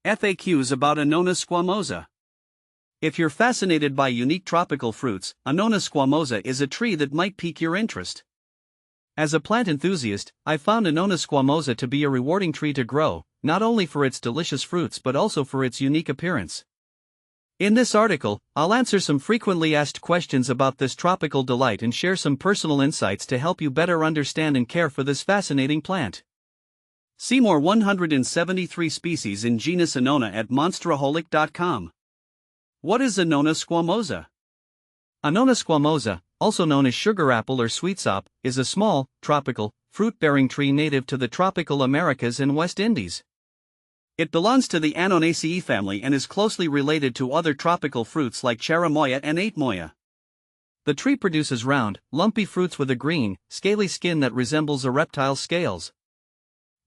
FAQs about Annona squamosa. If you're fascinated by unique tropical fruits, Annona squamosa is a tree that might pique your interest. As a plant enthusiast, I found Annona squamosa to be a rewarding tree to grow, not only for its delicious fruits but also for its unique appearance. In this article, I'll answer some frequently asked questions about this tropical delight and share some personal insights to help you better understand and care for this fascinating plant. See more 173 species in genus Annona at monsteraholic.com. What is Annona squamosa? Annona squamosa, also known as sugar apple or sweetsop, is a small, tropical, fruit-bearing tree native to the tropical Americas and West Indies. It belongs to the Annonaceae family and is closely related to other tropical fruits like cherimoya and atemoya. The tree produces round, lumpy fruits with a green, scaly skin that resembles a reptile's scales.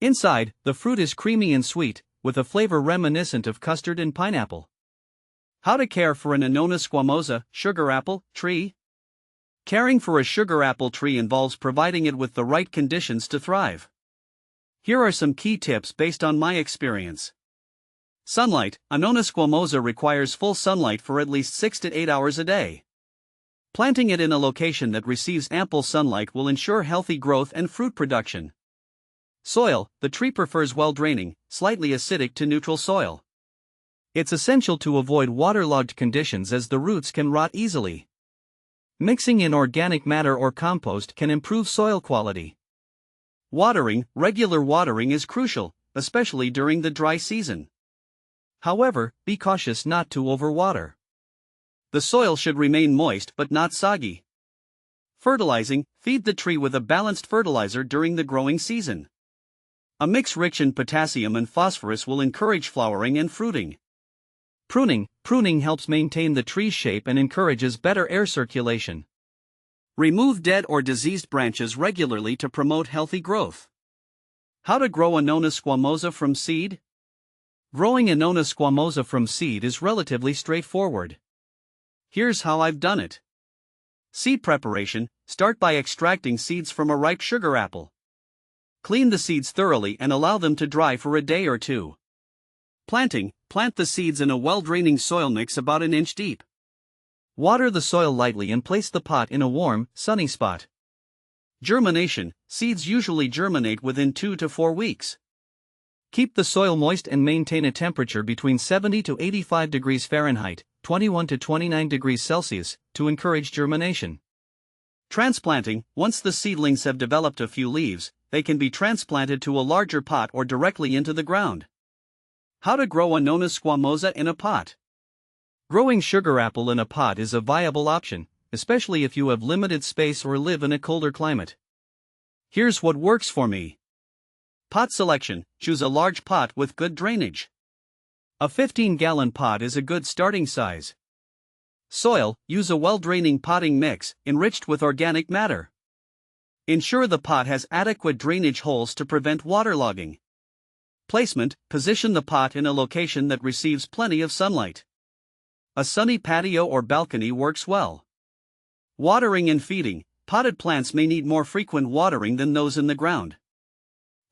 Inside, the fruit is creamy and sweet, with a flavor reminiscent of custard and pineapple. How to care for an Annona squamosa, sugar apple, tree? Caring for a sugar apple tree involves providing it with the right conditions to thrive. Here are some key tips based on my experience. Sunlight. Annona squamosa requires full sunlight for at least 6 to 8 hours a day. Planting it in a location that receives ample sunlight will ensure healthy growth and fruit production. Soil. The tree prefers well-draining, slightly acidic to neutral soil. It's essential to avoid waterlogged conditions as the roots can rot easily. Mixing in organic matter or compost can improve soil quality. Watering. Regular watering is crucial, especially during the dry season. However, be cautious not to overwater. The soil should remain moist but not soggy. Fertilizing. Feed the tree with a balanced fertilizer during the growing season. A mix rich in potassium and phosphorus will encourage flowering and fruiting. Pruning. Pruning helps maintain the tree's shape and encourages better air circulation. Remove dead or diseased branches regularly to promote healthy growth. How to grow Annona squamosa from seed? Growing Annona squamosa from seed is relatively straightforward. Here's how I've done it. Seed preparation. Start by extracting seeds from a ripe sugar apple. Clean the seeds thoroughly and allow them to dry for a day or two. Planting. Plant the seeds in a well-draining soil mix about an inch deep. Water the soil lightly and place the pot in a warm, sunny spot. Germination. Seeds usually germinate within 2 to 4 weeks. Keep the soil moist and maintain a temperature between 70 to 85 degrees Fahrenheit, 21 to 29 degrees Celsius, to encourage germination. Transplanting. Once the seedlings have developed a few leaves, they can be transplanted to a larger pot or directly into the ground. How to grow Annona squamosa in a pot? Growing sugar apple in a pot is a viable option, especially if you have limited space or live in a colder climate. Here's what works for me. Pot selection. Choose a large pot with good drainage. A 15-gallon pot is a good starting size. Soil. Use a well-draining potting mix, enriched with organic matter. Ensure the pot has adequate drainage holes to prevent waterlogging. Placement. Position the pot in a location that receives plenty of sunlight. A sunny patio or balcony works well. Watering and feeding. Potted plants may need more frequent watering than those in the ground.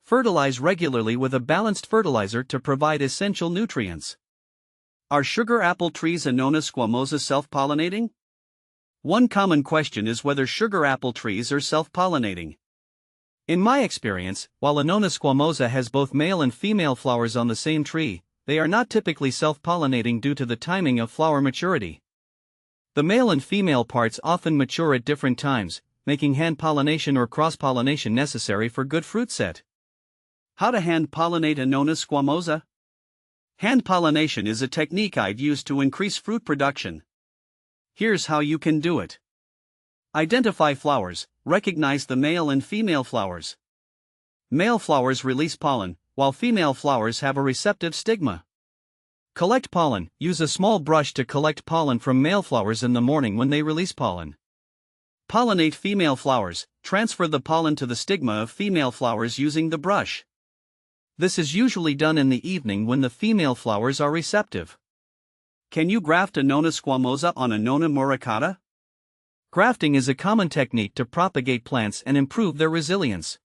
Fertilize regularly with a balanced fertilizer to provide essential nutrients. Are sugar apple trees Annona squamosa self-pollinating? One common question is whether sugar apple trees are self-pollinating. In my experience, while Annona squamosa has both male and female flowers on the same tree, they are not typically self-pollinating due to the timing of flower maturity. The male and female parts often mature at different times, making hand pollination or cross-pollination necessary for good fruit set. How to hand pollinate Annona squamosa? Hand pollination is a technique I've used to increase fruit production. Here's how you can do it. Identify flowers. Recognize the male and female flowers. Male flowers release pollen, while female flowers have a receptive stigma. Collect pollen. Use a small brush to collect pollen from male flowers in the morning when they release pollen. Pollinate female flowers. Transfer the pollen to the stigma of female flowers using the brush. This is usually done in the evening when the female flowers are receptive. Can you graft Annona squamosa on Annona muricata? Grafting is a common technique to propagate plants and improve their resilience.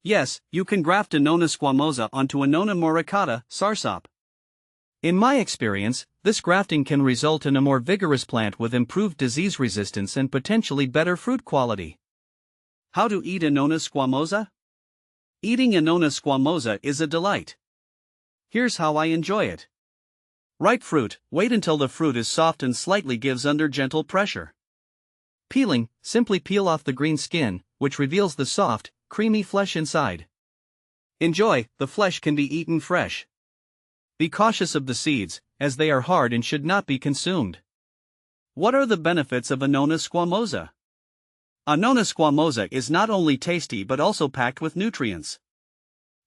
Yes, you can graft Annona squamosa onto Annona muricata, Sweetsop. In my experience, this grafting can result in a more vigorous plant with improved disease resistance and potentially better fruit quality. How to eat Annona squamosa? Eating Annona squamosa is a delight. Here's how I enjoy it. Ripe fruit, wait until the fruit is soft and slightly gives under gentle pressure. Peeling, simply peel off the green skin, which reveals the soft, creamy flesh inside. Enjoy, the flesh can be eaten fresh. Be cautious of the seeds, as they are hard and should not be consumed. What are the benefits of Annona squamosa? Annona squamosa is not only tasty but also packed with nutrients.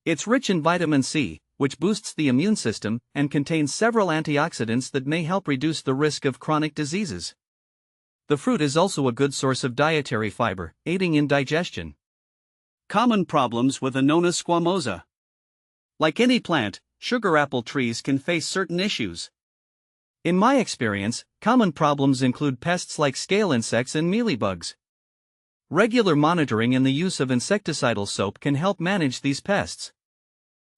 It's rich in vitamin C, which boosts the immune system, and contains several antioxidants that may help reduce the risk of chronic diseases. The fruit is also a good source of dietary fiber, aiding in digestion. Common problems with Annona squamosa. Like any plant, sugar apple trees can face certain issues. In my experience, common problems include pests like scale insects and mealybugs. Regular monitoring and the use of insecticidal soap can help manage these pests.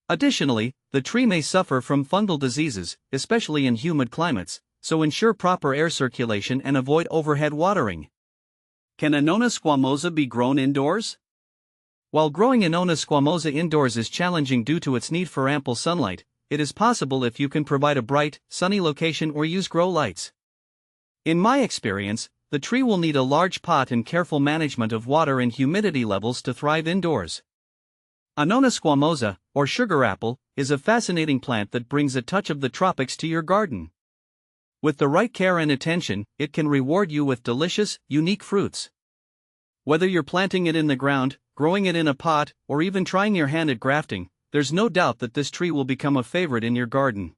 Additionally, the tree may suffer from fungal diseases, especially in humid climates, so ensure proper air circulation and avoid overhead watering. Can Annona squamosa be grown indoors? While growing Annona squamosa indoors is challenging due to its need for ample sunlight, it is possible if you can provide a bright, sunny location or use grow lights. In my experience, the tree will need a large pot and careful management of water and humidity levels to thrive indoors. Annona squamosa, or sugar apple, is a fascinating plant that brings a touch of the tropics to your garden. With the right care and attention, it can reward you with delicious, unique fruits. Whether you're planting it in the ground, growing it in a pot, or even trying your hand at grafting, there's no doubt that this tree will become a favorite in your garden.